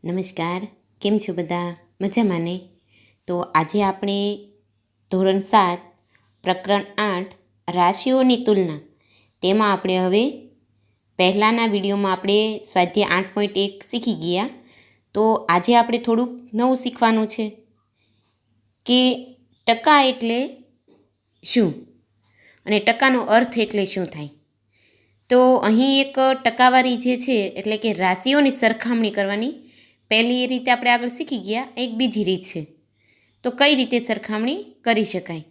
નમસ્કાર, કેમ છો બધા? મજામાં ને? તો આજે આપણે ધોરણ 7 પ્રકરણ 8 રાશિઓની તુલના તેમાં આપણે હવે પહેલાંના વિડીયોમાં આપણે સ્વાધ્યાય 8.1 શીખી ગયા. તો આજે આપણે થોડુંક નવું શીખવાનું છે કે ટકા એટલે શું અને ટકાનો અર્થ એટલે શું થાય. તો અહીં એક ટકાવારી જે છે એટલે કે રાશિઓની સરખામણી કરવાની પહેલી રીતે આપણે આગળ શીખી ગયા. એક બીજી રીત છે. તો કઈ રીતે સરખામણી કરી શકાય?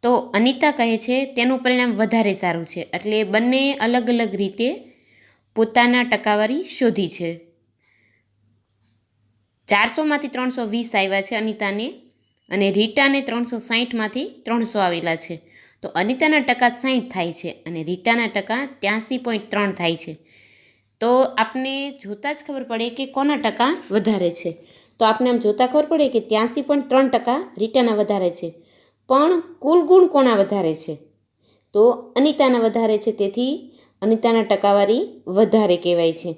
તો અનિતા કહે છે તેનું પરિણામ વધારે સારું છે. એટલે બંને અલગ અલગ રીતે પોતાના ટકાવારી શોધી છે. 400માંથી 320 આવ્યા છે અનિતાને અને રીટાને 360માંથી 300 આવેલા છે. તો અનિતાના ટકા 60 થાય છે અને રીટાના ટકા 83.3 થાય છે. તો આપને જોતાં જ ખબર પડે કે કોના ટકા વધારે છે. તો આપને આમ જોતાં ખબર પડે કે 83.3% રીટાના વધારે છે. પણ કુલ ગુણ કોના વધારે છે? તો અનિતાના વધારે છે. તેથી અનિતાના ટકાવારી વધારે કહેવાય છે.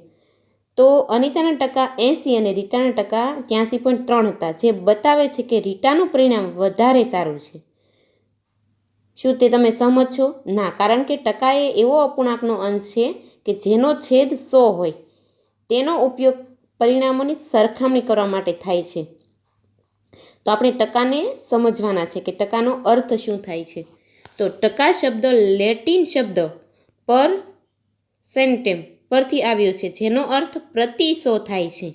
તો અનિતાના ટકા 80 અને રીટાના ટકા 83.3 હતા, જે બતાવે છે કે રીટાનું પરિણામ વધારે સારું છે. શું તે તમે સહમત છો? ના, કારણ કે ટકા એ એવો અપૂર્ણાંકનો અંશ છે કે જેનો છેદ 100 હોય. તેનો ઉપયોગ પરિણામોની સરખામણી કરવા માટે થાય છે. તો આપણે ટકાને સમજવાના છે કે ટકાનો અર્થ શું થાય છે. તો ટકા શબ્દ લેટિન શબ્દ પર સેન્ટેમ પરથી આવ્યો છે, જેનો અર્થ પ્રતિ 100 થાય છે.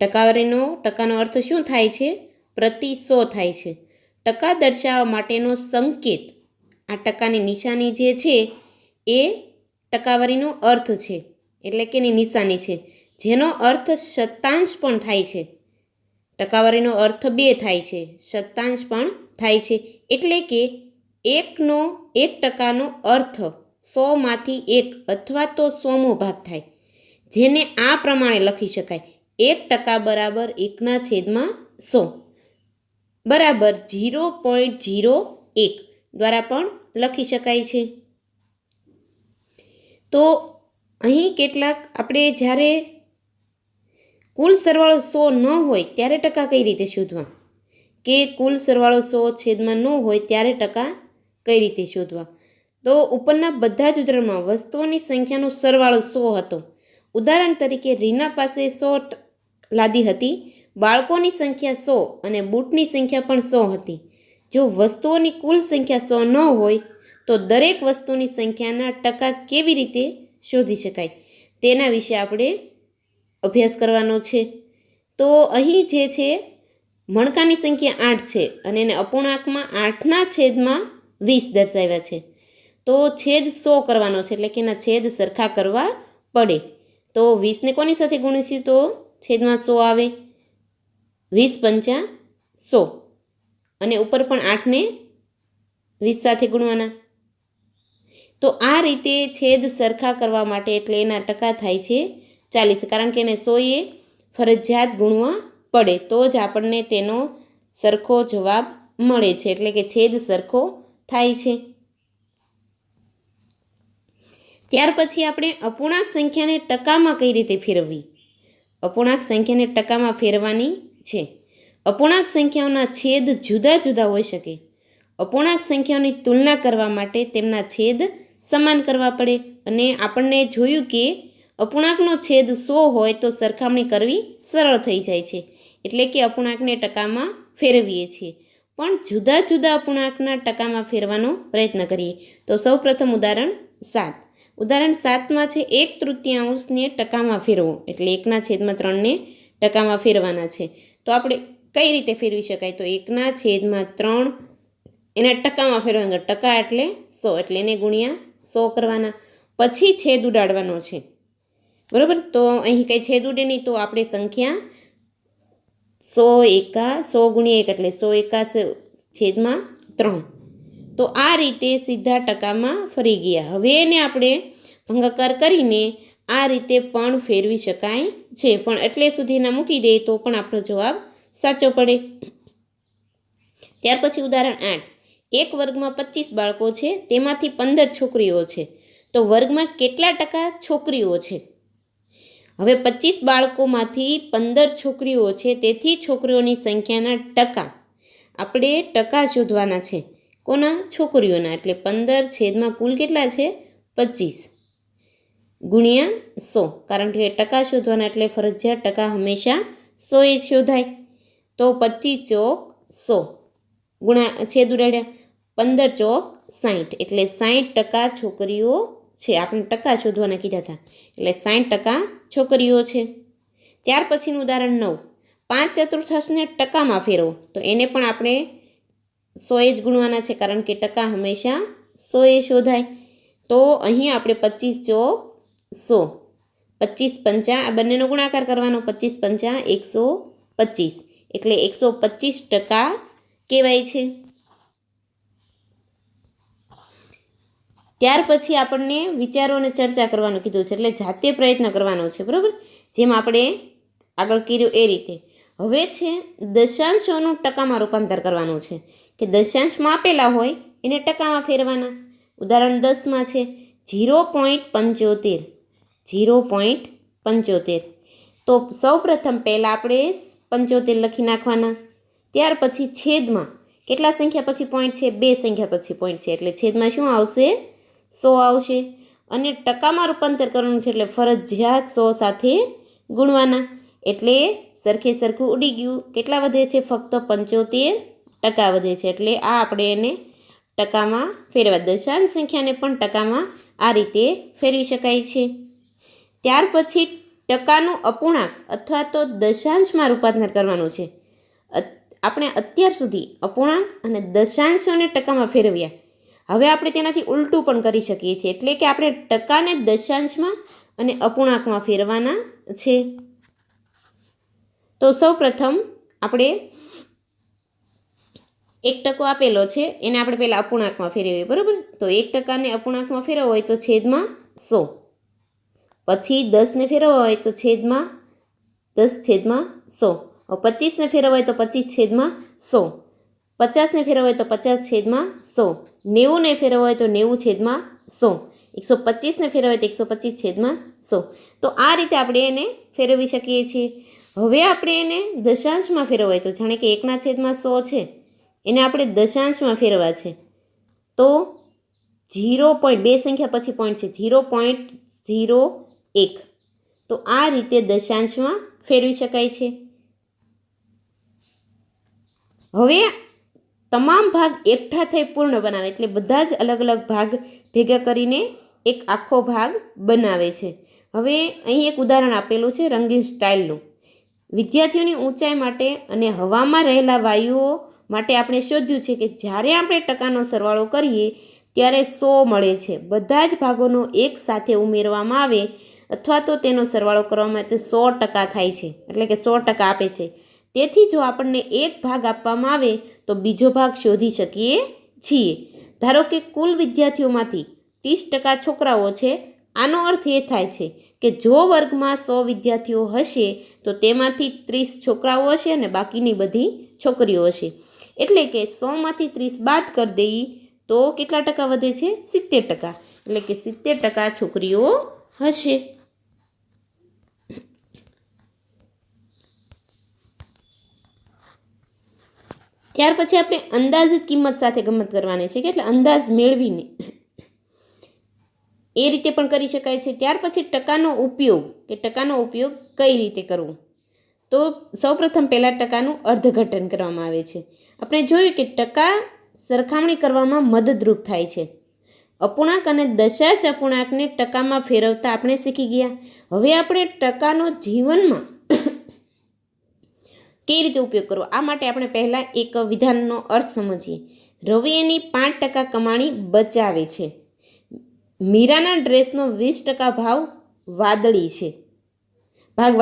ટકાનો અર્થ શું થાય છે? પ્રતિ 100 થાય છે. ટકા દર્શાવવા માટેનો સંકેત, આ ટકાની નિશાની જે છે એ ટકાવારીનો અર્થ છે, એટલે કે એની નિશાની છે, જેનો અર્થ શતાંશ પણ થાય છે. ટકાવારીનો અર્થ 2 થાય છે, શતાંશ પણ થાય છે. એટલે કે 1% અર્થ 100માંથી 1 અથવા તો 100મો ભાગ થાય, જેને આ પ્રમાણે લખી શકાય: 1% બરાબર 1/100 બરાબર 0.01 દ્વારા પણ લખી શકાય છે. તો અહીં કેટલાક આપણે જ્યારે કુલ સરવાળો 100 ન હોય ત્યારે ટકા કઈ રીતે શોધવા, કે કુલ સરવાળો 100 છેદમાં ન હોય ત્યારે ટકા કઈ રીતે શોધવા. તો ઉપરના બધા જ ઉદાહરણમાં વસ્તુઓની સંખ્યાનો સરવાળો 100 હતો. ઉદાહરણ તરીકે રીના પાસે 100 લાદી હતી, બાળકોની સંખ્યા 100 અને બૂટની સંખ્યા પણ 100 હતી. જો વસ્તુઓની કુલ સંખ્યા 100 ન હોય તો દરેક વસ્તુની સંખ્યાના ટકા કેવી રીતે શોધી શકાય તેના વિશે આપણે અભ્યાસ કરવાનો છે. તો અહીં જે છે મણકાની સંખ્યા 8 છે અને એને અપૂર્ણાંકમાં 8/20 દર્શાવ્યા છે. તો છેદ 100 કરવાનો છે, એટલે કે એના છેદ સરખા કરવા પડે. તો 20ને કોની સાથે ગુણીશું તો છેદમાં 100 આવે, 20 × 100 અને ઉપર પણ 8ને 20 સાથે ગુણવાના. તો આ રીતે છેદ સરખા કરવા માટે એટલે એના ટકા થાય છે 40, કારણ કે એને 100 ફરજિયાત ગુણવા પડે તો જ આપણને તેનો સરખો જવાબ મળે છે, એટલે કે છેદ સરખો થાય છે. ત્યાર પછી આપણે અપૂર્ણાંક સંખ્યાને ટકામાં કઈ રીતે ફેરવવી. અપૂર્ણાંક સંખ્યાને ટકામાં ફેરવવાની છે. અપૂર્ણાંક સંખ્યાઓના છેદ જુદા જુદા હોઈ શકે. અપૂર્ણાંક સંખ્યાઓની તુલના કરવા માટે તેમના છેદ સમાન કરવા પડે. અને આપણને જોયું કે અપૂર્ણાંકનો છેદ 100 હોય તો સરખામણી કરવી સરળ થઈ જાય છે, એટલે કે અપૂર્ણાંકને ટકામાં ફેરવીએ છીએ. પણ જુદા જુદા અપૂર્ણાંકના ટકામાં ફેરવાનો પ્રયત્ન કરીએ. તો સૌપ્રથમ ઉદાહરણ 7. ઉદાહરણ 7માં છે 1/3 ટકામાં ફેરવો, એટલે 1/3ને ટકામાં ફેરવાના છે. તો આપણે કઈ રીતે ફેરવી શકાય? તો 1/3 એના ટકામાં ફેરવાના. ટકા એટલે 100, એટલે એને ગુણ્યા 100 કરવાના. પછી છેદ ઉડાડવાનો છે, બરાબર. તો અહીં કંઈ છેદ ઉડે નહીં, તો આપણે સંખ્યા 100 ગુણ્યા 1 એટલે 100 તો આ રીતે સીધા ટકામાં ફરી ગયા. હવે એને આપણે ભાગાકાર કરીને આ રીતે પણ ફેરવી શકાય છે, પણ એટલે સુધીના મૂકી દઈએ તો પણ આપણો જવાબ સાચો પડે. ત્યાર પછી ઉદાહરણ 8. એક વર્ગમાં 25 બાળકો છે, તેમાંથી 15 છોકરીઓ છે. તો વર્ગમાં કેટલા ટકા છોકરીઓ છે? હવે 25 બાળકોમાંથી 15 છોકરીઓ છે, તેથી છોકરીઓની સંખ્યાના ટકા આપણે ટકા શોધવાના છે. કોના? છોકરીઓના. એટલે 15 છેદમાં કુલ કેટલા છે? 25 ગુણ્યા 100. કારણ કે ટકા શોધવાના એટલે ફરજિયાત ટકા હંમેશા 100 એ શોધાય. તો 25 ચોક 100 ગુણ્યા છેદ ઉડાડ્યા 15 ચોક 60 એટલે 60% છોકરીઓ છે. આપણે ટકા શોધવાના કીધા હતા એટલે 60% છોકરીઓ છે. ત્યાર પછીનું ઉદાહરણ 9. 5/4 ને ટકામાં ફેરવો. તો એને પણ આપણે 100 જ ગુણવાના છે, કારણ કે ટકા હંમેશા 100 એ શોધાય. તો અહીં આપણે 25 ચોક 100 25 પંચા આ બંનેનો ગુણાકાર કરવાનો. 25 પંચા 125 એટલે 125% કહેવાય છે. ત્યાર પછી આપણને વિચારો અને ચર્ચા કરવાનું કીધું છે, એટલે જાતે પ્રયત્ન કરવાનો છે, બરાબર, જેમ આપણે આગળ કર્યું એ રીતે. હવે છે દશાંશોનું ટકામાં રૂપાંતર કરવાનું છે, કે દશાંશમાં આપેલા હોય એને ટકામાં ફેરવાના. ઉદાહરણ 10માં છે 0.75 0.75. તો સૌ પ્રથમ પહેલાં આપણે 75 લખી નાખવાના. ત્યાર પછી છેદમાં કેટલા સંખ્યા પછી પોઈન્ટ છે? 2 સંખ્યા પછી પોઈન્ટ છે, એટલે છેદમાં શું આવશે? 100 આવશે. અને ટકામાં રૂપાંતર કરવાનું છે, એટલે ફરજિયાત 100 સાથે ગુણવાના. એટલે સરખે સરખું ઉડી ગયું. કેટલા વધે છે? ફક્ત 75% વધે છે. એટલે આ આપણે એને ટકામાં ફેરવા. દશાંશ સંખ્યાને પણ ટકામાં આ રીતે ફેરવી શકાય છે. ત્યાર પછી ટકાનું અપૂર્ણાંક અથવા તો દશાંશમાં રૂપાંતર કરવાનું છે. આપણે અત્યાર સુધી અપૂર્ણાંક અને દશાંશોને ટકામાં ફેરવ્યા. હવે આપણે તેનાથી ઉલટું પણ કરી શકીએ છીએ, એટલે કે આપણે ટકાને દશાંશમાં અને અપૂર્ણાંકમાં ફેરવાના છે. તો સૌ પ્રથમ આપણે 1% આપેલો છે, એને આપણે પહેલાં અપૂર્ણાંકમાં ફેરવીએ, બરાબર. તો 1%ને અપૂર્ણાંકમાં ફેરવવો હોય તો છેદમાં 100. પછી 10ને ફેરવવા હોય તો છેદમાં 10/100. 25ને ફેરવવા હોય તો 25/100. 50ને ફેરવવા હોય તો 50/100. 90ને ફેરવવા હોય તો 90/100. 125ને ફેરવવા હોય તો 125/100. તો આ રીતે આપણે એને ફેરવી શકીએ છીએ. હવે આપણે એને દશાંશમાં ફેરવવા હોય તો જાણે કે 1/100 છે, એને આપણે દશાંશમાં ફેરવા છે. તો 0.2 સંખ્યા પછી પોઈન્ટ છે 0.01. તો આ રીતે દશાંશમાં ફેરવી શકાય છે. હવે તમામ ભાગ એકઠા થઈ પૂર્ણ બનાવે, એટલે બધા જ અલગ અલગ ભાગ ભેગા કરીને એક આખો ભાગ બનાવે છે. હવે અહીં એક ઉદાહરણ આપેલું છે રંગીન સ્ટાઇલનું. વિદ્યાર્થીઓની ઊંચાઈ માટે અને હવામાં રહેલા વાયુઓ માટે આપણે શોધ્યું છે કે જ્યારે આપણે ટકાનો સરવાળો કરીએ ત્યારે 100 મળે છે. બધા જ ભાગોનો એક સાથે ઉમેરવામાં આવે અથવા તો તેનો સરવાળો કરવામાં આવે તો 100% થાય છે, એટલે કે 100% આપે છે. તેથી જો આપણને એક ભાગ આપવામાં આવે તો બીજો ભાગ શોધી શકીએ છીએ. ધારો કે કુલ વિદ્યાર્થીઓમાંથી 30% છોકરાઓ છે. આનો અર્થ એ થાય છે કે જો વર્ગમાં 100 વિદ્યાર્થીઓ હશે તો તેમાંથી 30 છોકરાઓ હશે અને બાકીની બધી છોકરીઓ હશે. એટલે કે 100માંથી 30 બાદ કરી દઈએ તો કેટલા ટકા વધે છે? 70%. એટલે કે 70% છોકરીઓ હશે. ત્યાર પછી આપણે અંદાજિત કિંમત સાથે ગમત કરવાની છે, કે એટલે અંદાજ મેળવીને એ રીતે પણ કરી શકાય છે. ત્યાર પછી ટકાનો ઉપયોગ કઈ રીતે કરવો? તો સૌપ્રથમ પહેલાં ટકાનું અર્થઘટન કરવામાં આવે છે. આપણે જોયું કે ટકા સરખામણી કરવામાં મદદરૂપ થાય છે. અપૂર્ણાંક અને દશાંશ અપૂર્ણાંકને ટકામાં ફેરવતા આપણે શીખી ગયા. હવે આપણે ટકાનો જીવનમાં કઈ રીતે ઉપયોગ કરવો આ માટે આપણે પહેલાં એક વિધાનનો અર્થ સમજીએ. રવિ એની 5% કમાણી બચાવે છે. મીરાના ડ્રેસનો 20% ભાગ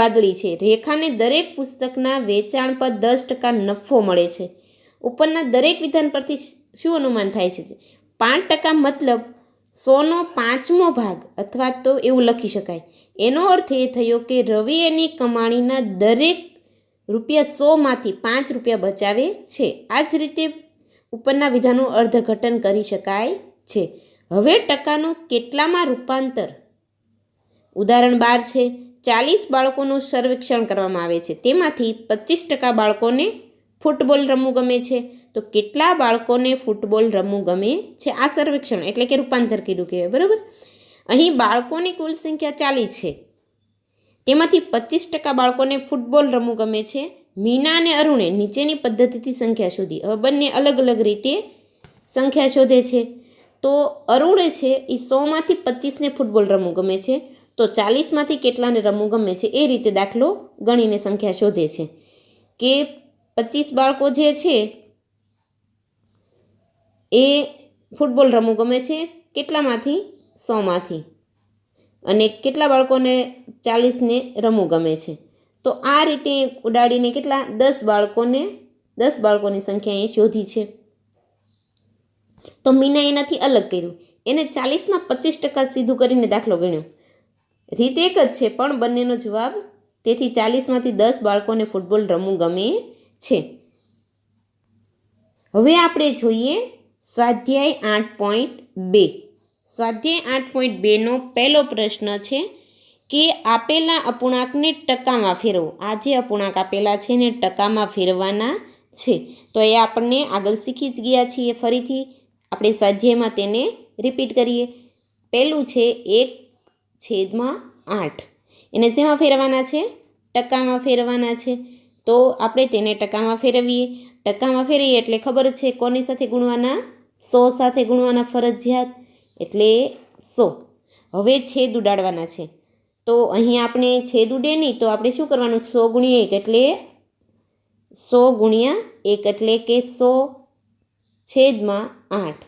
વાદળી છે. રેખાને દરેક પુસ્તકના વેચાણ પર 10% નફો મળે છે. ઉપરના દરેક વિધાન પરથી શું અનુમાન થાય છે? 5% મતલબ 100નો 5મો ભાગ, અથવા તો એવું લખી શકાય. એનો અર્થ એ થયો કે રવિ એની કમાણીના દરેક ₹100માંથી 5 રૂપિયા બચાવે છે. આ જ રીતે ઉપરના વિધાનનું અર્થઘટન કરી શકાય છે. હવે ટકાનું કેટલામાં રૂપાંતર? ઉદાહરણ 12 છે 40 બાળકોનું સર્વેક્ષણ કરવામાં આવે છે. તેમાંથી 25% બાળકોને ફૂટબોલ રમવું ગમે છે. તો કેટલા બાળકોને ફૂટબોલ રમવું ગમે છે? આ સર્વેક્ષણ એટલે કે રૂપાંતર કર્યું કહેવાય. બરાબર. અહીં બાળકોની કુલ સંખ્યા 40 છે. તેમાંથી 25% બાળકોને ફૂટબોલ રમવું ગમે છે. મીના અને અરુણે નીચેની પદ્ધતિથી સંખ્યા શોધી. હવે બંને અલગ અલગ રીતે સંખ્યા શોધે છે. તો અરુણે છે એ 100માંથી 25ને ફૂટબોલ રમવું ગમે છે. તો 40માંથી કેટલાને રમવું ગમે છે એ રીતે દાખલો ગણીને સંખ્યા શોધે છે કે 25 બાળકો જે છે એ ફૂટબોલ રમવું ગમે છે કેટલામાંથી? 100માંથી. અને કેટલા બાળકોને? 40ને રમવું ગમે છે. તો આ રીતે ઉડાડીને કેટલા? 10 બાળકોની સંખ્યા એ શોધી છે. તો મીના એનાથી અલગ કર્યું. એને 40ના 25% સીધું કરીને દાખલો ગણ્યો. રીત એક જ છે પણ બંનેનો જવાબ. તેથી 40માંથી 10 બાળકોને ફૂટબોલ રમવું ગમે છે. હવે આપણે જોઈએ સ્વાધ્યાય 8.2. સ્વાધ્યાય 8.2નો પહેલો પ્રશ્ન છે કે આપેલા અપૂર્ણાંકને ટકામાં ફેરવો. આ જે અપૂર્ણાંક આપેલા છે ને ટકામાં ફેરવવાના છે. તો એ આપણને આગળ શીખી જ ગયા છીએ. ફરીથી આપણે સ્વાધ્યાયમાં તેને રિપીટ કરીએ. પહેલું છે 1/8. એને શેમાં ફેરવવાના છે? ટકામાં ફેરવવાના છે. તો આપણે તેને ટકામાં ફેરવીએ. ટકામાં ફેરવીએ એટલે ખબર છે કોની સાથે ગુણવાના? 100 સાથે ગુણવાના ફરજિયાત. એટલે 100. હવે છેદ ઉડાડવાના છે. તો અહીં આપણે છેદ ઉડે નહીં તો આપણે શું કરવાનું? 100 ગુણ્યા 1 એટલે 100 ગુણ્યા 1 એટલે કે 100/8.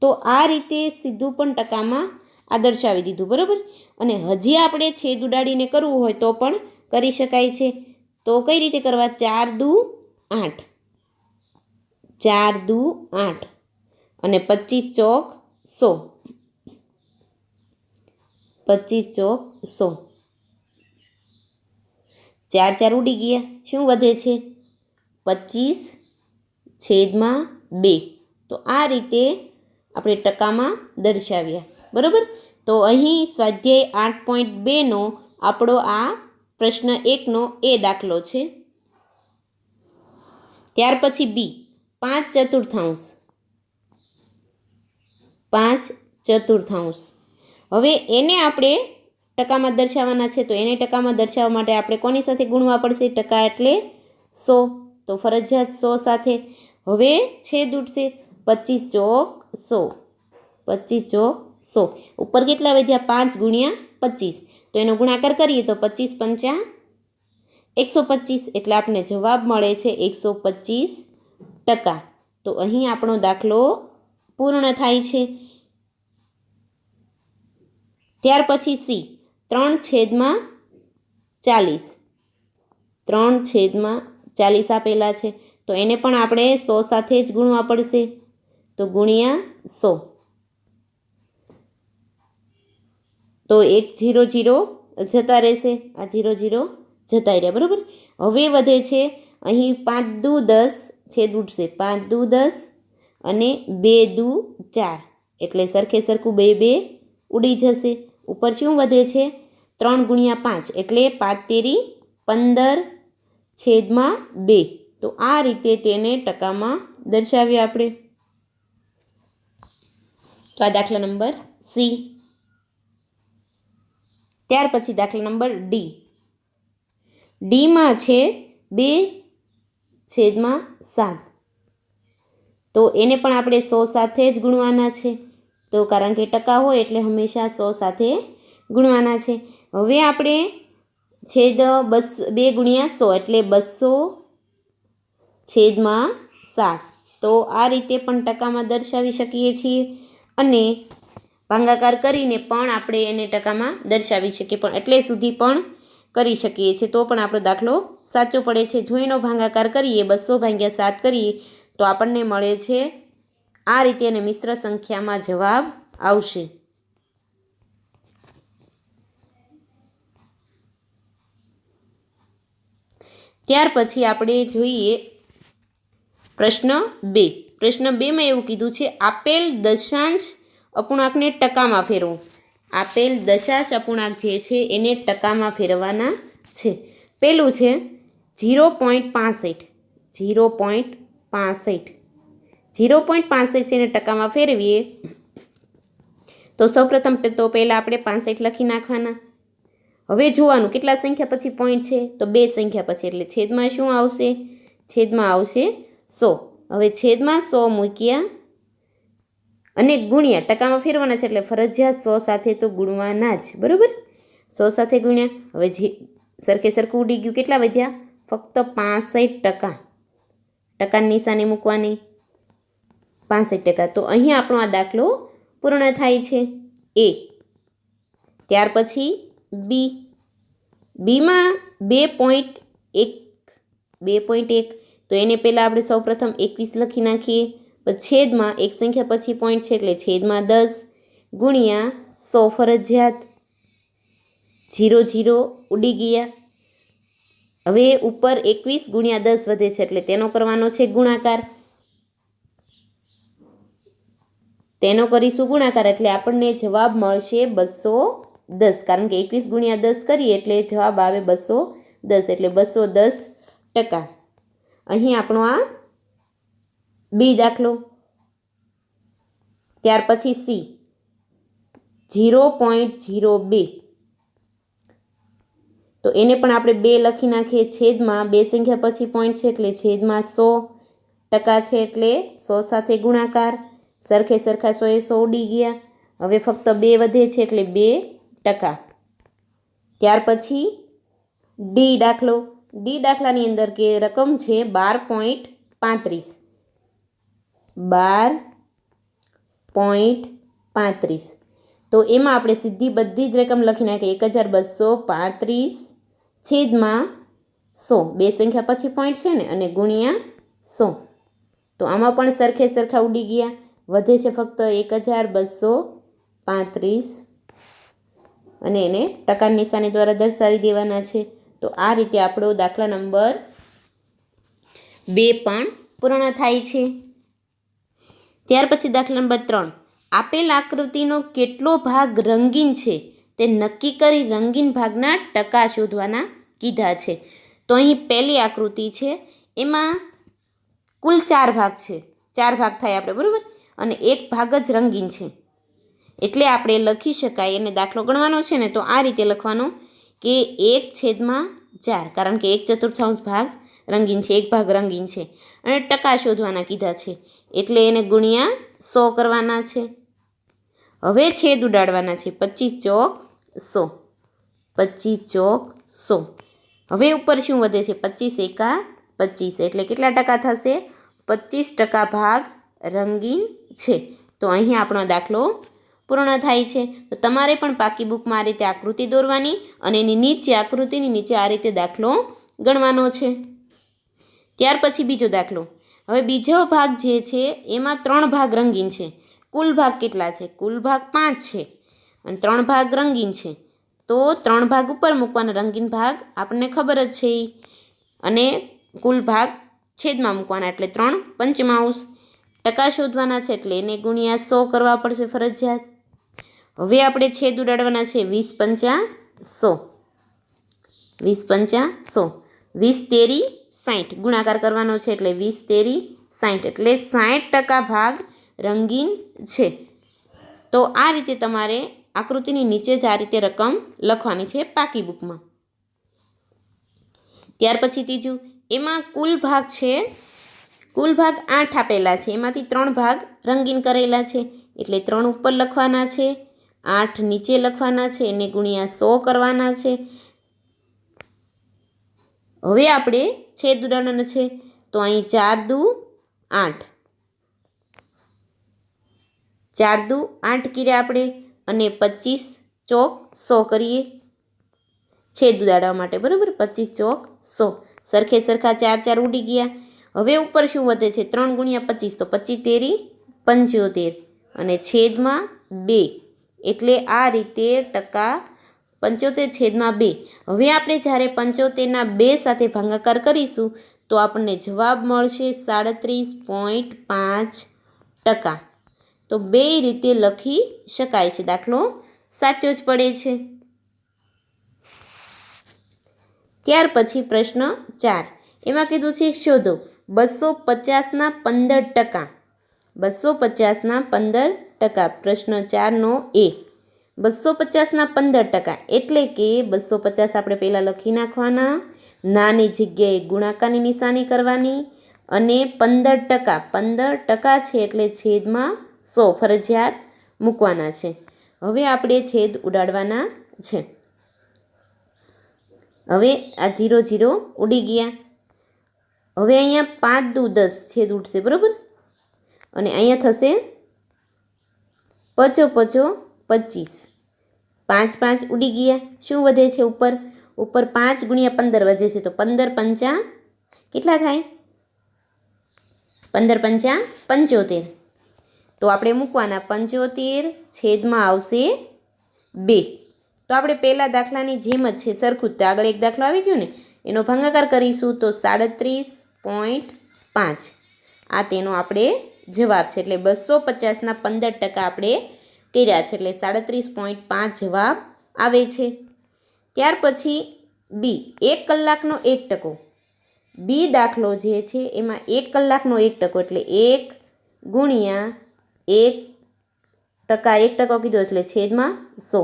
તો આ રીતે સીધું પણ ટકામાં આ દર્શાવી દીધું. બરાબર. અને હજી આપણે છેદ ઉડાડીને કરવું હોય તો પણ કરી શકાય છે. તો કઈ રીતે કરવા? 4 દુ 8. 4 દુ 8 અને 25 ચોક 100. 25 ચોક 100. 4 4 ઉડી ગયા. શું વધે છે? 25/2. તો આ રીતે આપણે ટકામાં દર્શાવ્યા. બરાબર. તો અહીં સ્વાધ્યાય 8.2નો આપણો આ પ્રશ્ન 1નો એ દાખલો છે. ત્યાર પછી બી 5/4. 5/4. હવે એને આપણે ટકામાં દર્શાવવાના છે. તો એને ટકામાં દર્શાવવા માટે આપણે કોની સાથે ગુણવા પડશે? ટકા એટલે 100. તો ફરજિયાત 100 સાથે. હવે છેદ ઉડશે 25 ચોક 100. 25 ચોક 100. ઉપર કેટલા વધ્યા? 5 ગુણ્યા 25. તો એનો ગુણાકાર કરીએ તો 25 × 5 125. એટલે આપણને જવાબ મળે છે 125%. તો અહીં આપણો દાખલો પૂર્ણ થાય છે. ત્યાર પછી સી 3/40. 3/40 આપેલા છે. તો એને પણ આપણે 100 સાથે જ ગુણવા પડશે. તો ગુણ્યા 100. તો 1 0 0 જતા રહેશે. આ 0 0 જતા રહ્યા. બરાબર. હવે વધે છે અહીં 5 દુ 10 છેદ ઉડશે. 5 દુ 10 અને 2 દુ 4. એટલે સરખે સરખું 2 2 ઉડી જશે. ઉપર શું વધે છે? 3 ગુણ્યા 5 એટલે 5 તેરી 15/2. તો આ રીતે તેને ટકામાં દર્શાવ્યા આપણે. તો આ દાખલા નંબર સી. ત્યાર પછી દાખલા નંબર ડી. ડીમાં છે 2/7. તો એને પણ આપણે 100 સાથે જ ગુણવાના છે. તો કારણ કે ટકા હોય એટલે હંમેશા 100 સાથે ગુણવાના છે. હવે આપણે છેદ 2 ગુણ્યા 100 એટલે 200/7. તો આ રીતે પણ ટકામાં દર્શાવી શકીએ છીએ. અને ભાગાકાર કરીને પણ આપણે એને ટકામાં દર્શાવી શકીએ. પણ એટલે સુધી પણ કરી શકીએ છીએ. તો પણ આપણો દાખલો સાચો પડે છે. જો એનો ભાગાકાર કરીએ 200/7 કરીએ તો આપણને મળે છે આ રીતે. અને મિશ્ર સંખ્યામાં જવાબ આવશે. ત્યાર પછી આપણે જોઈએ પ્રશ્ન 2. પ્રશ્ન 2માં એવું કીધું છે આપેલ દશાંશ અપૂર્ણાંકને ટકામાં ફેરવો. આપેલ દશાંશ અપૂર્ણાંક જે છે એને ટકામાં ફેરવવાના છે. પહેલું છે 0.65. 0.65 0.65 છે એને ટકામાં ફેરવીએ તો સૌપ્રથમ તો પહેલાં આપણે 65 લખી નાખવાના. હવે જોવાનું કેટલા સંખ્યા પછી પોઈન્ટ છે તો 2 સંખ્યા પછી, એટલે છેદમાં શું આવશે? છેદમાં આવશે 100. હવે છેદમાં 100 મૂક્યા અને ગુણ્યા, ટકામાં ફેરવાના છે એટલે ફરજિયાત 100 સાથે તો ગુણવાના જ, બરાબર? 100 સાથે ગુણ્યા. હવે જે સરખે સરખું ઉડી ગયું, કેટલા વધ્યા? ફક્ત 65%. ટકાની નિશાની મૂકવાની, 65%. તો અહીં આપણો આ દાખલો પૂર્ણ થાય છે. એ. ત્યાર પછી બી. બીમાં 2.1 તો એને પહેલાં આપણે સૌપ્રથમ 21 લખી નાખીએ. પછી છેદમાં એક સંખ્યા પછી પોઈન્ટ છે એટલે છેદમાં 10 ગુણ્યા 100 ફરજિયાત. 0 ઉડી ગયા. હવે ઉપર 21 ગુણ્યા 10 વધે છે એટલે તેનો કરવાનો છે ગુણાકાર. તેનો કરીશું ગુણાકાર એટલે આપણને જવાબ મળશે 210, કારણ કે 21 ગુણ્યા 10 કરીએ એટલે જવાબ આવે 210, એટલે 210%. અહીં આપણો આ બી દાખલો. ત્યાર પછી સી 0.02 તો એને પણ આપણે 2 લખી નાખીએ. છેદમાં 2 સંખ્યા પછી પોઈન્ટ છે એટલે છેદમાં 100% છે એટલે 100 સાથે ગુણાકાર. સરખે સરખા 100 ઉડી ગયા. હવે ફક્ત 2 વધે છે એટલે 2%. ત્યાર પછી ડી દાખલો. ડી દાખલાની અંદર કે રકમ છે 12.35. 12.35 તો એમાં આપણે સીધી બધી જ રકમ લખી નાખીએ. 1235 છેદમાં 100, 2 સંખ્યા પછી પોઈન્ટ છે ને, અને ગુણ્યા 100. તો આમાં પણ સરખે સરખા ઉડી ગયા. વધે છે ફક્ત 1235 અને એને ટકાની નિશાની દ્વારા દર્શાવી દેવાના છે. તો આ રીતે આપણો દાખલા નંબર 2 પણ પૂર્ણ થાય છે. ત્યાર પછી દાખલા નંબર 3. આપેલ આકૃતિનો કેટલો ભાગ રંગીન છે તે નક્કી કરી રંગીન ભાગના ટકા શોધવાના કીધા છે. તો અહીં પહેલી આકૃતિ છે, એમાં કુલ 4 ભાગ છે. 4 ભાગ થાય આપણે, બરાબર? અને એક ભાગ જ રંગીન છે એટલે આપણે લખી શકાય, અને દાખલો ગણવાનો છે ને તો આ રીતે લખવાનો કે 1/4, કારણ કે 1/4 ભાગ રંગીન છે, એક ભાગ રંગીન છે, અને ટકા શોધવાના કીધા છે એટલે એને ગુણ્યા 100 કરવાના છે. હવે છેદ ઉડાડવાના છે. 25 ચોક 100. 25 ચોક 100. હવે ઉપર શું વધે છે? 25 એકા 25 એટલે કેટલા ટકા થશે? 25% ભાગ રંગીન છે. તો અહીં આપણો દાખલો પૂર્ણ થાય છે. તો તમારે પણ પાકી બુકમાં આ રીતે આકૃતિ દોરવાની અને એની નીચે આકૃતિની નીચે આ રીતે દાખલો ગણવાનો છે. ત્યાર પછી બીજો દાખલો. હવે બીજો ભાગ જે છે એમાં 3 ભાગ રંગીન છે. કુલ ભાગ કેટલા છે? કુલ ભાગ 5 છે અને 3 ભાગ રંગીન છે. તો 3 ભાગ ઉપર મૂકવાના, રંગીન ભાગ આપણને ખબર જ છે, અને કુલ ભાગ છેદમાં મૂકવાના એટલે 3/5. ટકા શોધવાના છે એટલે એને ગુણ્યા 100 કરવા પડશે ફરજિયાત. હવે આપણે છેદ ઉડાડવાના છે. 20 × 100. 20 તેરી 60 ગુણાકાર કરવાનો છે એટલે 20 તેરી 60 એટલે 60% ભાગ રંગીન છે. તો આ રીતે તમારે આકૃતિની નીચે જ આ રીતે રકમ લખવાની છે પાકી બુકમાં. ત્યાર પછી ત્રીજું, એમાં કુલ ભાગ છે, કુલ ભાગ 8 આપેલા છે, એમાંથી 3 ભાગ રંગીન કરેલા છે એટલે 3 ઉપર લખવાના છે, 8 નીચે લખવાના છે, એને ગુણ્યા 100 કરવાના છે. હવે આપણે છેદ ઉડાડવાનો છે તો અહીં 4 દુ 8, 4 દુ 8 કર્યા આપણે, અને 25 ચોક 100 કરીએ છેદ ઉડાડવા માટે, બરાબર? 25 ચોક 100. સરખે સરખા 4 4 ઉડી ગયા. હવે ઉપર શું વધે છે? 3 × 25 તો 25 તેરી 75 અને છેદમાં 2 એટલે આ રીતે ટકા 75/2. હવે આપણે જ્યારે 75ના 2 સાથે ભાગાકાર કરીશું તો આપણને જવાબ મળશે 37.5%. તો બે રીતે લખી શકાય છે દાખલો સાચો જ પડે છે. ત્યાર પછી પ્રશ્ન 4, એમાં કીધું છે શોધો 250ના 15%. 250ના 15%. પ્રશ્ન 4નો એ. 250ના 15% એટલે કે 250 આપણે પહેલાં લખી નાખવાના, નાની જગ્યાએ ગુણાકારની નિશાની કરવાની અને 15%, 15% છે એટલે છેદમાં 100 ફરજિયાત મૂકવાના છે. હવે આપણે છેદ ઉડાડવાના છે. હવે આ 0 0 ઉડી ગયા. હવે અહીંયા 5 દુ 10 છેદ ઉડશે, બરાબર. અને અહીંયા થશે 5 5 25. 5 5 ઉડી ગયા. શું વધે છે ઉપર? ઉપર 5 ગુણ્યા 15 વધે છે, તો 15 પંચા કેટલા થાય? 15 પંચા 75. તો આપણે મૂકવાના 75 છેદમાં આવશે 2. તો આપણે પહેલા દાખલાની જેમ જ છે, સરખું જ. આગળ એક દાખલો આવી ગયો ને, એનો ભાગાકાર કરીશું તો 37.5. આ તેનો આપણે જવાબ છે. એટલે 250ના 15% આપણે કર્યા છે, એટલે 37.5 જવાબ આવે છે. ત્યાર પછી બી, 1 કલાકનો 1%. બી દાખલો જે છે એમાં 1 કલાકનો 1%, એટલે 1 ગુણ્યા 1%. 1% કીધું એટલે છેદમાં 100.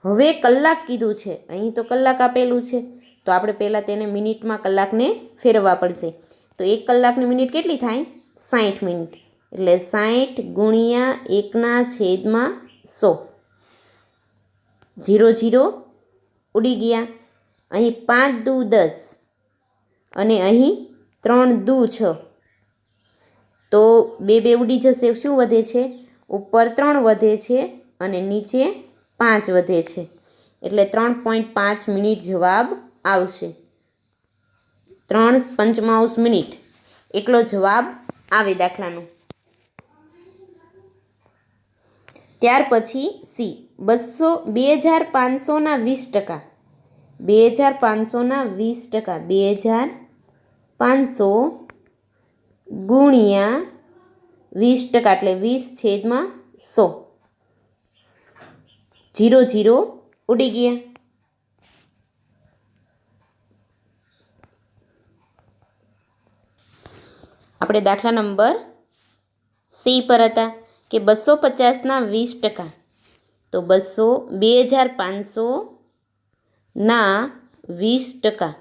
હવે કલાક કીધું છે, અહીં તો કલાક આપેલું છે, તો આપણે પહેલાં તેને મિનિટમાં કલાકને ફેરવવા પડશે. તો 1 કલાકની મિનિટ કેટલી થાય? 60 મિનિટ. એટલે 60 ગુણ્યા 1ના છેદમાં 100. 0 0 ઉડી ગયા. અહીં 5 દુ 10 અને અહીં 3 દુ 6. તો 2 2 ઉડી જશે. શું વધે છે? ઉપર 3 વધે છે અને નીચે 5 વધે છે. એટલે 3.5 મિનિટ જવાબ આવશે. 3 મિનિટ એટલો જવાબ આવે દાખલાનો. ત્યાર પછી સી, 2500ના 20%. 2500ના 20%. 2500 ગુણ્યા 20%, એટલે 20 છેદમાં 100. 0 0 ઉડી ગયા. આપણે દાખલા નંબર સી પર હતા કે 250ના 20%. તો 2500ના 20%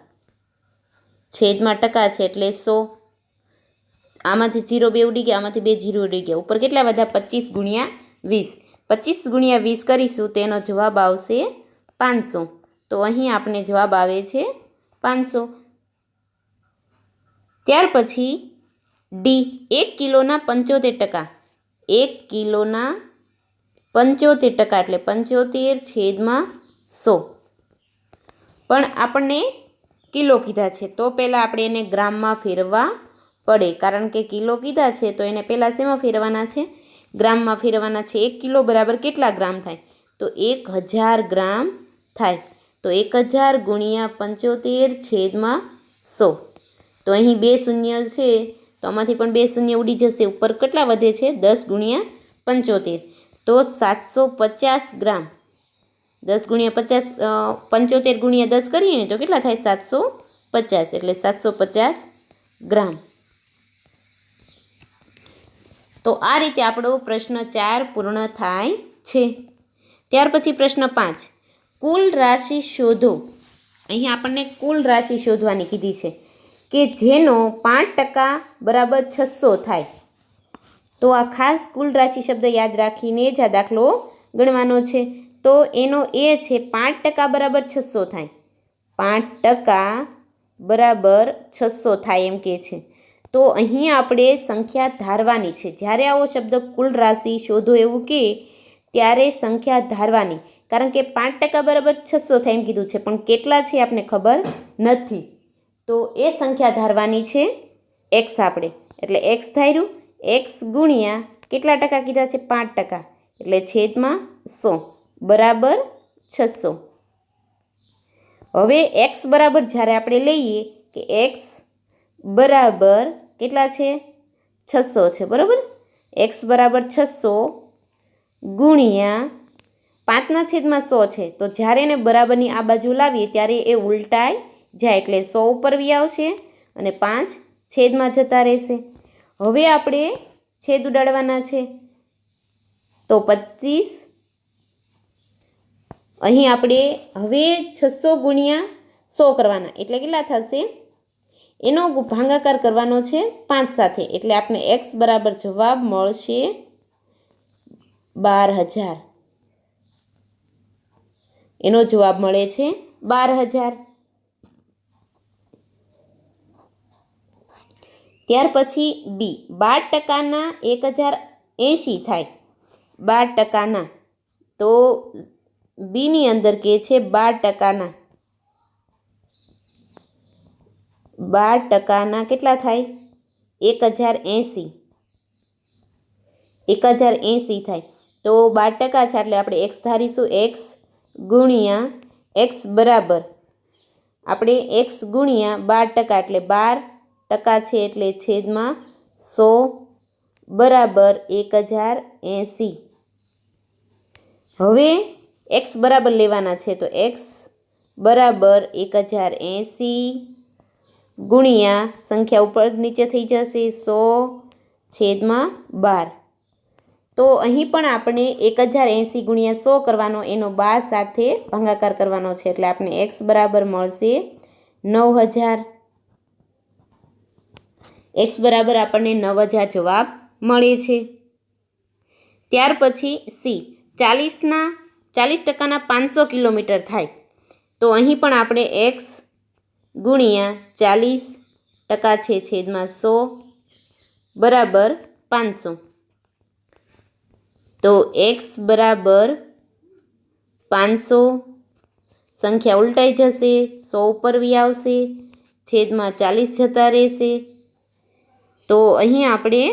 છેદમાં ટકા છે એટલે 100. આમાંથી 0 2 ઉડી ગયા, આમાંથી 2 0 ઉડી ગયા. ઉપર કેટલા વધ્યા? 25 ગુણ્યા 20. 25 ગુણ્યા 20 કરીશું તેનો જવાબ આવશે 500. તો અહીં આપણે જવાબ આવે છે 500. ત્યાર પછી ડી, 1 કિલોના 75%. 1 કિલોના 75%, એટલે 75 છેદમાં 100. પણ આપણને કિલો કીધા છે, તો પહેલાં આપણે એને ગ્રામમાં ફેરવવા પડે. કારણ કે કિલો કીધા છે તો એને પહેલાં શેમાં ફેરવાના છે? ગ્રામમાં ફેરવાના છે. 1 કિલો બરાબર કેટલા ગ્રામ થાય? તો 1000 ગ્રામ થાય. તો 1000 ગુણ્યા 75 છેદમાં 100. તો અહીં 2 શૂન્ય છે, તો આમાંથી પણ 2 શૂન્ય ઉડી જશે. ઉપર કેટલા વધે છે? 10 ગુણ્યા 75. તો 750 ગ્રામ. 10 ગુણ્યા 50, 75 ગુણ્યા 10 કરીએ ને તો કેટલા થાય? 750. એટલે 750 ગ્રામ. તો આ રીતે આપણો પ્રશ્ન 4 પૂર્ણ થાય છે. ત્યાર પછી પ્રશ્ન 5, કુલ રાશિ શોધો. અહીં આપણને કુલ રાશિ શોધવાની કીધી છે કે જેનો 5% બરાબર 600 થાય. તો આ ખાસ કુલ રાશિ શબ્દ યાદ રાખીને જ આ દાખલો ગણવાનો છે. તો એનો એ છે 5% બરાબર 600 થાય. 5% બરાબર 600 થાય એમ કે છે. તો અહીં આપણે સંખ્યા ધારવાની છે. જ્યારે આવો શબ્દ કુલ રાશિ શોધો એવું કહે ત્યારે સંખ્યા ધારવાની. કારણ કે 5% બરાબર 600 થાય એમ કીધું છે, પણ કેટલા છે આપને ખબર નથી. તો એ સંખ્યા ધારવાની છે એક્સ આપણે. એટલે એક્સ ધાર્યું. એક્સ ગુણ્યા કેટલા ટકા કીધા છે? 5%. એટલે છેદમાં 100 બરાબર 600. હવે એક્સ બરાબર જ્યારે આપણે લઈએ કે એક્સ બરાબર કેટલા છે? 600 છે, બરાબર. એક્સ બરાબર 600 ગુણ્યા 5/100 છે તો જ્યારે એને બરાબરની આ બાજુ લાવીએ ત્યારે એ ઉલટાઈ જાય એટલે 100 ઉપર વી આવશે અને 5 છેદમાં જતા રહેશે. હવે આપણે છેદ ઉડાડવાના છે તો 25. અહીં આપણે હવે 600 ગુણ્યા 100 કરવાના એટલે કેટલા થશે? એનો ભાગાકાર કરવાનો છે 5 સાથે એટલે આપણે x બરાબર જવાબ મળશે 12,000. એનો જવાબ મળે છે 12,000. ત્યાર પછી બી 12%ના 1080 થાય. 12%ના તો બીની અંદર કે છે 12%ના 12%ના કેટલા થાય? 1080. 1080 થાય તો 12% છે એટલે આપણે x ધારીશું. x ગુણ્યા x બરાબર આપણે x ગુણ્યા 12% એટલે 12% છે એટલે છેદમાં 100 બરાબર 1080. હવે x બરાબર લેવાના છે તો x બરાબર 1080 ગુણ્યા સંખ્યા ઉપર નીચે થઈ જશે 100/12. તો અહીં પણ આપણે 1080 ગુણ્યા 100 કરવાનો એનો 12 સાથે ભાગાકાર કરવાનો છે એટલે આપણે x બરાબર મળશે 9,000. x બરાબર આપણને 9,000 જવાબ મળે છે. ત્યાર પછી સી 40%ના 500 કિલોમીટર થાય તો અહીં પણ આપણે x ગુણ્યા 40% છે છેદમાં 100 બરાબર 500. તો x બરાબર 500 સંખ્યા ઉલટાઈ જશે 100 ઉપર વી આવશે છેદમાં 40 જતા રહેશે. તો અહીં આપણે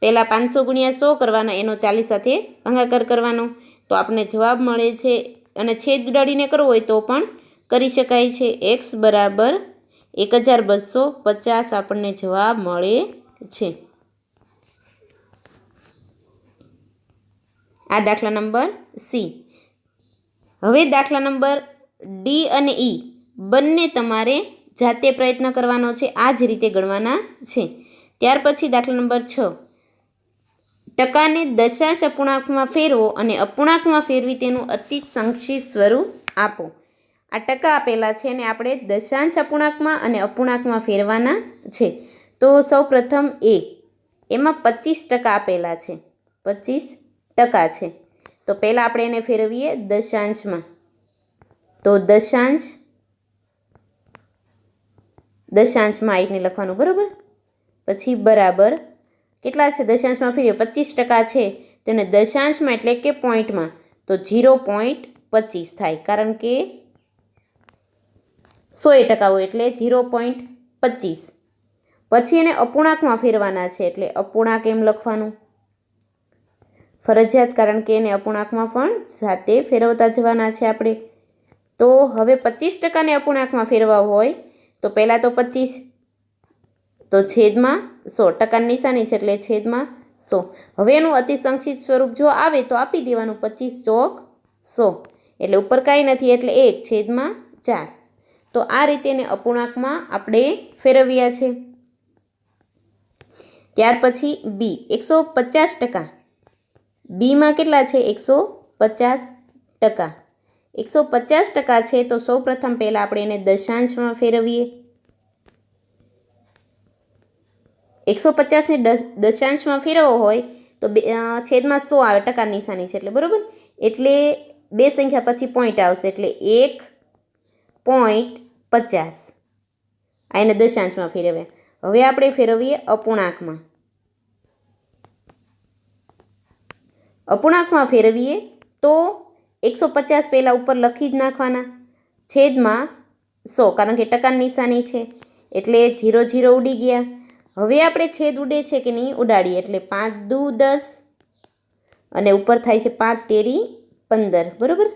પહેલાં 500 ગુણ્યા 100 કરવાનો એનો 40 સાથે ભાગાકાર કરવાનો તો આપણને જવાબ મળે છે અને છેદ ઉડાડીને કરવો હોય તો પણ કરી શકાય છે. x બરાબર 1250 આપણને જવાબ મળે છે. આ દાખલા નંબર સી. હવે દાખલા નંબર ડી અને ઈ બંને તમારે જાતે પ્રયત્ન કરવાનો છે. આ જ રીતે ગણવાના છે. ત્યાર પછી દાખલા નંબર 6 ટકાને દશાંશ અપૂર્ણાંકમાં ફેરવો અને અપૂર્ણાંકમાં ફેરવી તેનું અતિ સંક્ષિપ્ત સ્વરૂપ આપો. આ ટકા આપેલા છે અને આપણે દશાંશ અપૂર્ણાંકમાં અને અપૂર્ણાંકમાં ફેરવાના છે. તો સૌ પ્રથમ એમાં 25% આપેલા છે. 25% છે તો પહેલાં આપણે એને ફેરવીએ દશાંશમાં. તો દશાંશમાં આઈને લખવાનું બરાબર. પછી બરાબર કેટલા છે દશાંશમાં ફેરવીએ 25% છે તેને દશાંશમાં એટલે કે પોઈન્ટમાં તો 0.25 થાય કારણ કે 100% હોય એટલે 0.25. પછી એને અપૂર્ણાંકમાં ફેરવાના છે એટલે અપૂર્ણાંક એમ લખવાનું ફરજિયાત કારણ કે એને અપૂર્ણાંકમાં પણ જાતે ફેરવતા જવાના છે આપણે. તો હવે 25%ને અપૂર્ણાંકમાં ફેરવા હોય તો પહેલાં તો 25 તો છેદમાં 100% નિશાની છે એટલે છેદમાં 100. હવે એનું અતિ સંક્ષિપ્ત સ્વરૂપ જો આવે તો આપી દેવાનું 25 ચોક 100 એટલે ઉપર કાંઈ નથી એટલે 1/4. તો આ રીતે એને અપૂર્ણાંકમાં આપણે ફેરવ્યા છે. ત્યાર પછી બી 150%. બીમાં કેટલા છે 150%. 150% છે તો સૌ પ્રથમ પહેલાં આપણે એને દશાંશમાં ફેરવીએ. 150ને દશાંશમાં ફેરવવો હોય તો છેદમાં 100 આવે ટકા નિશાની છે એટલે બરાબર એટલે બે સંખ્યા પછી પોઈન્ટ આવશે એટલે 1.50 આ એને દશાંશમાં ફેરવ્યા. હવે આપણે ફેરવીએ અપૂર્ણાંકમાં. અપૂર્ણાંકમાં ફેરવીએ તો 150 પહેલાં ઉપર લખી જ નાખવાના છેદમાં 100 કારણ કે ટકાની નિશાની છે એટલે 0 0 ઉડી ગયા. હવે આપણે છેદ ઉડે છે કે નહીં ઉડાડીએ એટલે 5 દુ 10 અને ઉપર થાય છે 5 તેરી 15 બરાબર.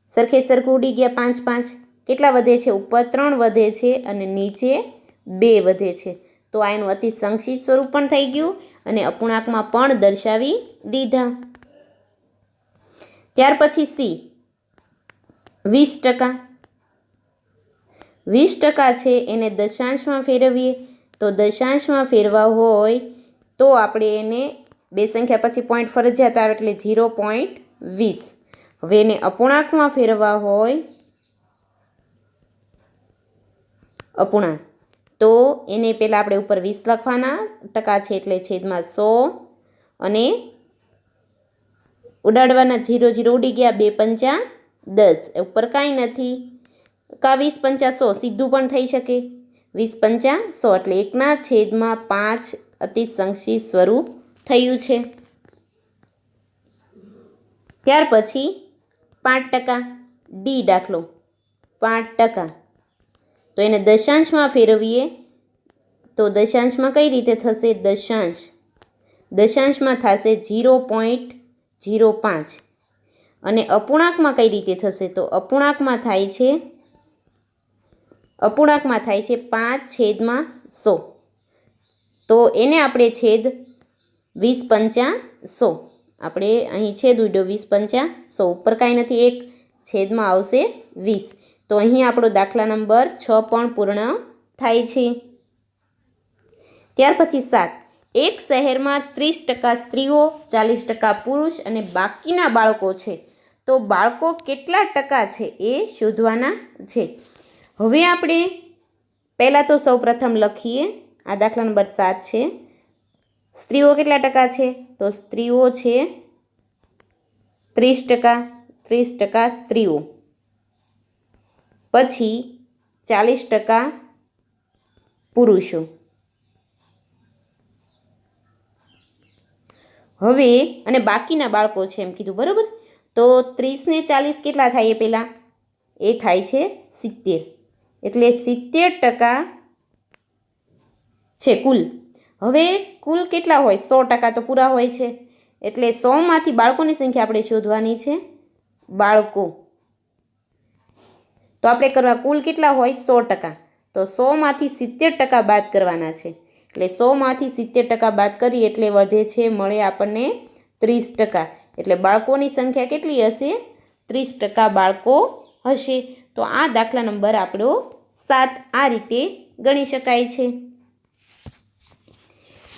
સરખે સરખું ઉડી ગયા 5 5 કેટલા વધે છે ઉપર 3 વધે છે અને નીચે 2 વધે છે. તો આ એનું અતિ સંક્ષિપ્ત સ્વરૂપ પણ થઈ ગયું અને અપૂર્ણાંકમાં પણ દર્શાવી દીધા. ત્યાર પછી સી 20%. 20% છે એને દશાંશમાં ફેરવીએ તો દશાંશમાં ફેરવા હોય તો આપણે એને બે સંખ્યા પછી પોઈન્ટ ફરજિયાત આવે એટલે 0.20. હવે એને અપૂર્ણાંકમાં ફેરવા હોય અપૂર્ણાંક તો એને પહેલાં આપણે ઉપર 20 લખવાના, ટકા છે એટલે છેદમાં 100 અને ઉડાડવાના 0 0 ઉડી ગયા, 2 પંચા 10, ઉપર કાંઈ નથી, કા 20 પંચા 100 સીધું પણ થઈ શકે, 20 પંચા 100 એટલે 1/5 અતિસંક્ષી સ્વરૂપ થયું છે. ત્યાર પછી 5%, ડી દાખલો 5%. તો એને દશાંશમાં ફેરવીએ તો દશાંશમાં કઈ રીતે થશે? દશાંશમાં થશે 0.05 અને અપૂર્ણાંકમાં કઈ રીતે થશે? તો અપૂર્ણાંકમાં થાય છે 5/100. તો એને આપણે છેદ 20 પંચા 100, આપણે અહીં છેદ ઉડ્યો 20 પંચા 100, ઉપર કાંઈ નથી, એક છેદમાં આવશે 20. તો અહીં આપણો દાખલા નંબર 6 પણ પૂર્ણ થાય છે. ત્યાર પછી 7, એક શહેરમાં 30% સ્ત્રીઓ, 40% પુરુષ અને બાકીના બાળકો છે, તો બાળકો કેટલા ટકા છે એ શોધવાના છે. હવે આપણે પહેલાં તો સૌપ્રથમ લખીએ, આ દાખલા નંબર 7 છે. સ્ત્રીઓ કેટલા ટકા છે? તો સ્ત્રીઓ છે 30% સ્ત્રીઓ, પછી 40% પુરુષો. હવે અને બાકીના બાળકો છે એમ કીધું, બરાબર. તો 30 ને 40 કેટલા થાય? એ પહેલાં એ થાય છે 70, એટલે 70% છે કુલ. હવે કુલ કેટલા હોય? 100% તો પૂરા હોય છે, એટલે 100માંથી બાળકોની સંખ્યા આપણે શોધવાની છે. બાળકો તો આપણે કરવા કુલ કેટલા હોય? 100%. તો 100માંથી 70% બાદ કરવાના છે, એટલે 100માંથી 70% બાદ કરીએ એટલે વધે છે, મળે આપણને 30%. એટલે બાળકોની સંખ્યા કેટલી હશે? 30% બાળકો હશે. તો આ દાખલા નંબર આપણો 7 આ રીતે ગણી શકાય છે.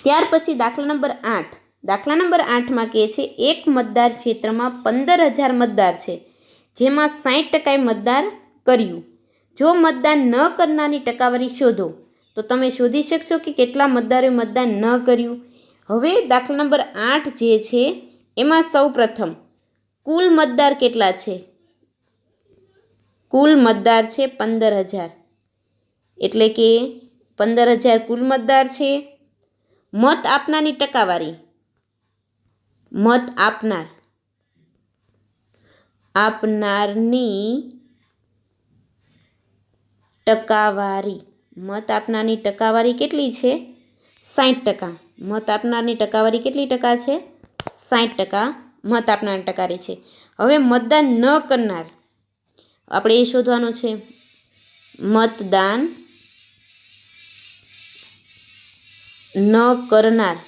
ત્યાર પછી દાખલા નંબર 8. દાખલા નંબર 8માં કહે છે એક મતદાર ક્ષેત્રમાં 15,000 મતદાર છે, જેમાં 60%એ મતદાન કર્યું. જો મતદાન ન કરનારની ટકાવારી શોધો, તો તમે શોધી શકશો કે કેટલા મતદારોએ મતદાન ન કર્યું. હવે દાખલા નંબર 8 જે છે એમાં સૌ પ્રથમ કુલ મતદાર કેટલા છે? કુલ મતદાર છે 15,000, એટલે કે 15,000 કુલ મતદાર છે. મત આપનારની ટકાવારી, મત આપનારની ટકાવારી, મત આપનારની ટકાવારી કેટલી છે? 60%. મત આપનારની ટકાવારી કેટલી ટકા છે? 60% મત આપનારની ટકાવારી છે. હવે મતદાન ન કરનાર આપણે એ શોધવાનું છે. મતદાન ન કરનાર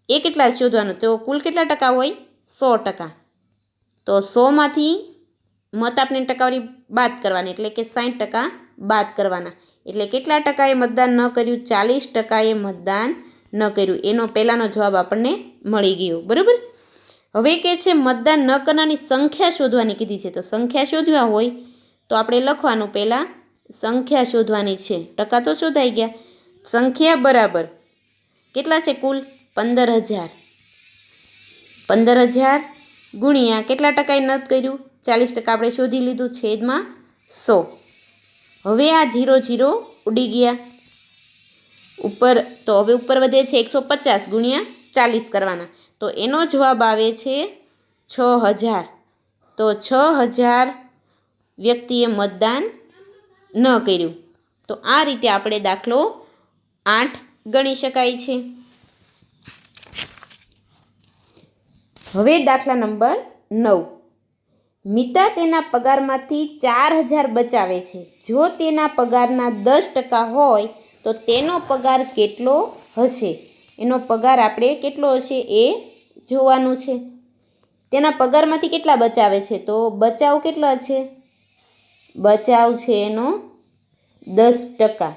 એ કેટલા શોધવાનું? તો કુલ કેટલા ટકા હોય? 100%. તો 100માંથી મત આપની ટકાવારી બાદ કરવાની, એટલે કે 60% બાદ કરવાના. એટલે કેટલા ટકાએ મતદાન ન કર્યું? 40%એ મતદાન ન કર્યું. એનો પહેલાંનો જવાબ આપણને મળી ગયો, બરાબર. હવે કે છે મતદાન ન કરનારની સંખ્યા શોધવાની કીધી છે. તો સંખ્યા શોધવા હોય તો આપણે લખવાનું, પહેલાં સંખ્યા શોધવાની છે. ટકા તો શોધાઈ ગયા. સંખ્યા બરાબર કેટલા છે કુલ? 15,000. 15,000 ગુણ્યા કેટલા ટકાએ નથી કર્યું? 40% આપણે શોધી લીધું, છેદમાં 100. હવે આ 0 0 ઉડી ગયા ઉપર, તો હવે ઉપર વધે છે 150 ગુણ્યા 40 કરવાના, તો એનો જવાબ આવે છે 6,000. તો 6,000 વ્યક્તિએ મતદાન ન કર્યું. તો આ રીતે આપણે દાખલો 8 ગણી શકાય છે. હવે દાખલા નંબર 9. મિતા તેના પગારમાંથી 4,000 બચાવે છે. જો તેના પગારના 10% હોય તો તેનો પગાર કેટલો હશે? એનો પગાર આપણે કેટલો હશે એ જોવાનું છે. તેના પગારમાંથી કેટલા બચાવે છે? તો બચાવ કેટલા છે? બચાવ છે એનો 10%.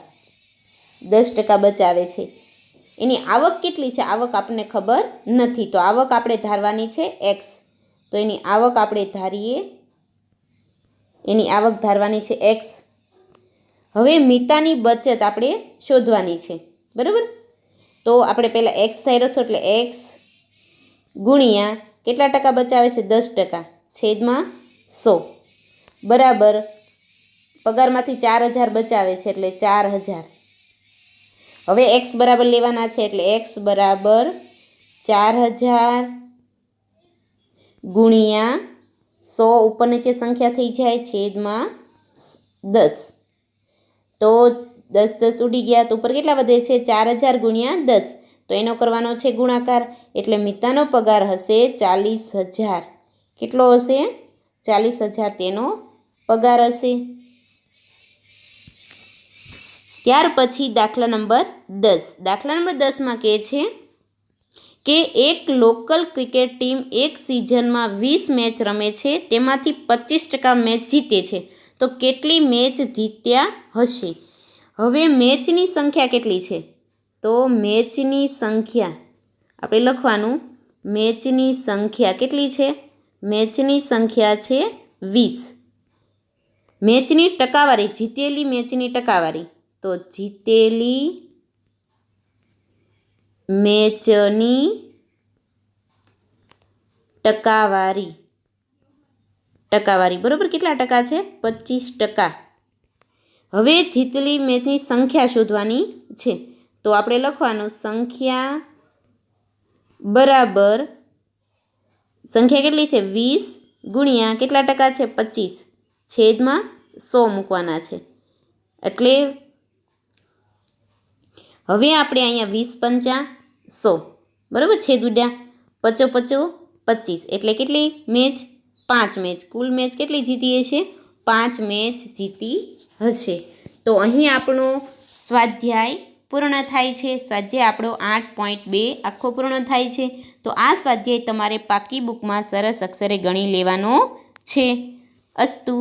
10% બચાવે છે. એની આવક કેટલી છે? આવક આપણને ખબર નથી, તો આવક આપણે ધારવાની છે એક્સ. તો એની આવક આપણે ધારીએ, એની આવક ધારવાની છે એક્સ. હવે મિતાની બચત આપણે શોધવાની છે, બરાબર. તો આપણે પહેલાં એક્સ ધાર્યો હતો, એટલે એક્સ ગુણ્યા કેટલા ટકા બચાવે છે? 10%, છેદમાં 100, બરાબર. પગારમાંથી 4000 બચાવે છે, એટલે 4000. હવે એક્સ બરાબર લેવાના છે, એટલે એક્સ બરાબર 4000 ગુણ્યા 100, ઉપર નીચે સંખ્યા થઈ જાય, છેદમાં 10. તો 10 10 ઉડી ગયા, તો ઉપર કેટલા વધે છે? 4000 ગુણ્યા 10. તો એનો કરવાનો છે ગુણાકાર, એટલે મિતાનો પગાર હશે 40000. કેટલો હશે? 40000 તેનો પગાર હશે. ત્યાર પછી દાખલા નંબર 10. દાખલા નંબર 10માં કહે છે કે એક લોકલ ક્રિકેટ ટીમ એક સિઝનમાં 20 મેચ રમે છે, તેમાંથી 25% મેચ જીતે છે, તો કેટલી મેચ જીત્યા હશે? હવે મેચની સંખ્યા કેટલી છે? તો મેચની સંખ્યા આપણે લખવાનું, મેચની સંખ્યા કેટલી છે? મેચની સંખ્યા છે 20. મેચની ટકાવારી, જીતેલી મેચની ટકાવારી, તો જીતેલી મેચની ટકાવારી, બરાબર. કેટલા ટકા છે? 25%. હવે જીતેલી મેચની સંખ્યા શોધવાની છે, તો આપણે લખવાનું સંખ્યા બરાબર, સંખ્યા કેટલી છે? 20 ગુણ્યા કેટલા ટકા છે? 25, છેદમાં 100 મૂકવાના છે. એટલે હવે આપણે અહીંયા 20 પંચા 100, બરાબર, છેદ ઉડ્યા, 55 55 25, એટલે કેટલી મેચ? 5 મેચ. કુલ મેચ કેટલી જીતી હશે? 5 મેચ જીતી હશે. તો અહીં આપણો સ્વાધ્યાય પૂર્ણ થાય છે. સ્વાધ્યાય આપણો 8.2 આખો પૂર્ણ થાય છે. તો આ સ્વાધ્યાય તમારે પાકી બુકમાં સરસ અક્ષરે ગણી લેવાનો છે. અસ્તુ.